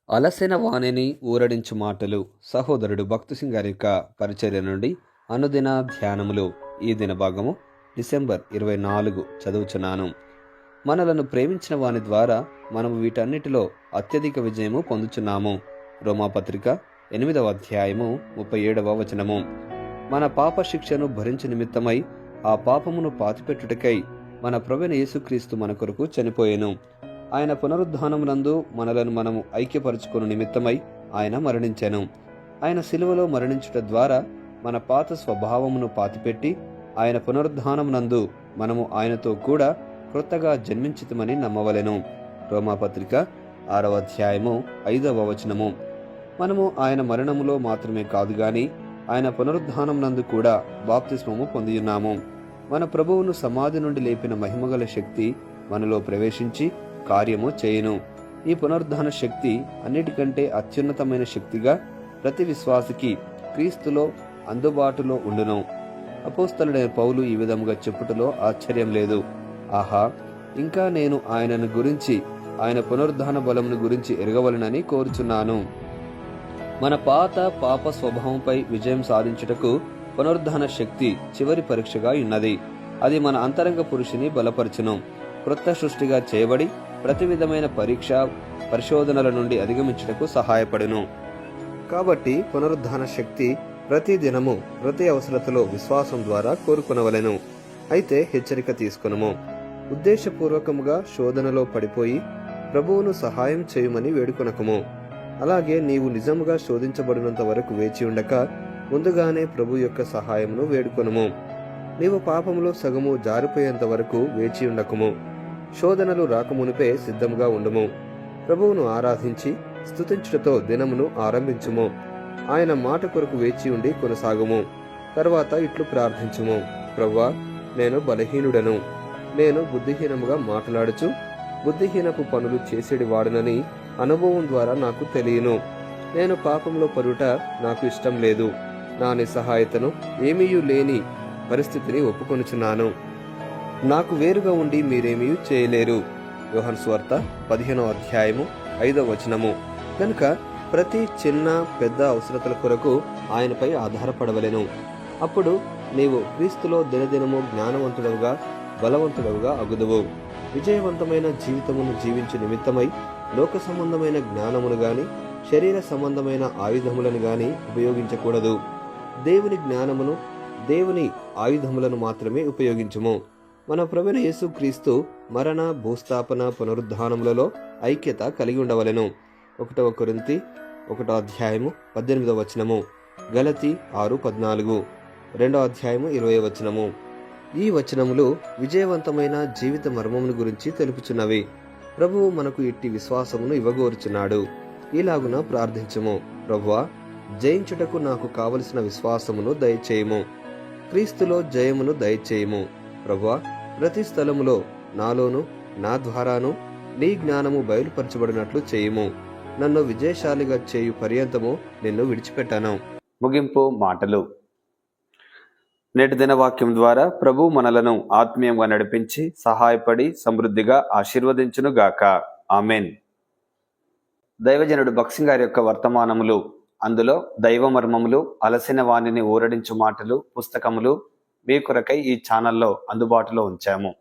అలసిన వాణిని ఊరడించు మాటలు. సహోదరుడు భక్తుసింగ్ గారి యొక్క పరిచర్య నుండి అనుదిన ధ్యానములు. ఈ దిన భాగము డిసెంబర్ 24 చదువుచున్నాను. మనలను ప్రేమించిన వాని ద్వారా మనము వీటన్నిటిలో అత్యధిక విజయము పొందుచున్నాము. రోమాపత్రిక 8వ అధ్యాయము 37వ వచనము. మన పాప శిక్షను భరించు నిమిత్తమై ఆ పాపమును పాతిపెట్టుటకై మన ప్రభువైన యేసుక్రీస్తు మన కొరకు చనిపోయెను. ఆయన పునరుద్ధానమునందు మనలను మనము ఐక్యపరుచుకుని నిమిత్తమై ఆయన మరణించెను. ఆయన శిలువలో మరణించుట ద్వారా మన పాత స్వభావమును పాతిపెట్టి ఆయన పునరుద్ధానమునందు మనము ఆయనతో కూడా క్రొత్తగా జన్మించితమని నమ్మవలెను. రోమాపత్రిక 6వ అధ్యాయము 5వ వచనము. మనము ఆయన మరణములో మాత్రమే కాదు గాని ఆయన పునరుద్ధానమునందు కూడా బాప్తిస్మము పొందియున్నాము. మన ప్రభువును సమాధి నుండి లేపిన మహిమగల శక్తి మనలో ప్రవేశించి కార్యము చేయును. ఈ పునరుద్ధాన శక్తి అన్నిటికంటే అత్యున్నతమైన శక్తిగా ప్రతి విశ్వాసికి క్రీస్తులో అందుబాటులో ఉండును. అపోస్తలుడైన పౌలు ఈ విధముగా చెప్పుటలో ఆశ్చర్యం లేదు. ఆహా, ఇంకా నేను ఆయనను గురించి, ఆయన పునరుద్ధాన బలమును గురించి ఎరగవలనని కోరుచున్నాను. మన పాత పాప స్వభావంపై విజయం సాధించుటకు పునరుద్ధాన శక్తి చివరి పరీక్షగా ఉన్నది. అది మన అంతరంగ పురుషుని బలపరచును. క్రొత్త సృష్టిగా చేయబడి ప్రతి విధమైన పరీక్ష పరిశోధనల నుండి అధిగమించుటకు సహాయపడును. కాబట్టి పునరుద్ధాన శక్తి ప్రతి దినము ప్రతి అవసరతలో విశ్వాసం ద్వారా కోరుకొనవలెను. అయితే హెచ్చరిక తీసుకొనుము. ఉద్దేశపూర్వకముగా శోధనలో పడిపోయి ప్రభువును సహాయం చేయమని వేడుకొనకము. అలాగే నీవు నిజముగా శోధించబడినంత వరకు వేచి ఉండక ముందుగానే ప్రభు యొక్క సహాయమును వేడుకొనుము. నీవు పాపములో సగము జారిపోయేంత వరకు వేచి ఉండకము. శోధనలు రాకమునిపే సిద్ధముగా ఉండుము. ప్రభువును ఆరాధించి స్తుతించుటతో దినమును ఆరంభించుము. ఆయన మాట కొరకు వేచి ఉండి కొనసాగుము. తర్వాత ఇట్లు ప్రార్థించుము. ప్రభువా, నేను బలహీనుడను. నేను బుద్ధిహీనముగా మాట్లాడుచు బుద్ధిహీనపు పనులు చేసేడి వాడునని అనుభవం ద్వారా నాకు తెలియను. నేను పాపంలో పరుట నాకు ఇష్టం లేదు. నా నిస్సహాయతను ఏమీయూ లేని పరిస్థితిని ఒప్పుకొనుచున్నాను. నాకు వేరుగా ఉండి మీరేమీ చేయలేరు. యోహాను సువార్త 15వ అధ్యాయము 5వ వచనము. కనుక ప్రతి చిన్న పెద్ద అవసరతల కొరకు ఆయనపై ఆధారపడవలెను. అప్పుడు నీవు క్రీస్తులో దినదినము జ్ఞానవంతుడవుగా బలవంతుడవుగా అగుదువు. విజయవంతమైన జీవితమును జీవించు నిమిత్తమై లోక సంబంధమైన జ్ఞానమును గాని శరీర సంబంధమైన ఆయుధములను గాని ఉపయోగించకూడదు. దేవుని జ్ఞానమును, దేవుని ఆయుధములను మాత్రమే ఉపయోగించుము. మన ప్రభువైన యేసుక్రీస్తు మరణ, భూస్థాపన, పునరుద్ధానములలో ఐక్యత కలిగి ఉండవలెను. 1 కొరింథీ 1వ అధ్యాయము 18వ వచనము, గలతీ 6:14, 2వ అధ్యాయము 20వ వచనము. ఈ వచనములు విజయవంతమైన జీవిత మర్మమును గురించి తెలుపుచున్నవి. ప్రభువు మనకు ఇట్టి విశ్వాసమును ఇవ్వగోరుచున్నాడు. ఇలాగున ప్రార్థించుము. ప్రభువా, జయించుటకు నాకు కావలసిన విశ్వాసమును దయచేయము. క్రీస్తులో జయమును దయచేయము. ప్రభువా, ప్రతి స్థలములో నాలోను నా ద్వారాను నీ జ్ఞానము బయలుపరచబడినట్లు చేయుము. నన్ను విజయశాలిగా చేయు పర్యంతము నిన్ను విడిచిపెట్టాను. ముగింపు మాటలు. నేటి దిన వాక్యం ద్వారా ప్రభు మనలను ఆత్మీయంగా నడిపించి సహాయపడి సమృద్ధిగా ఆశీర్వదించును గాక. ఆమెన్. దైవజనుడు భక్సింగ్ గారి యొక్క వర్తమానములు, అందులో దైవ మర్మములు, అలసిన వాణిని ఊరడించు మాటలు పుస్తకములు మీ కొరకై ఈ ఛానల్లో అందుబాటులో ఉంచాము.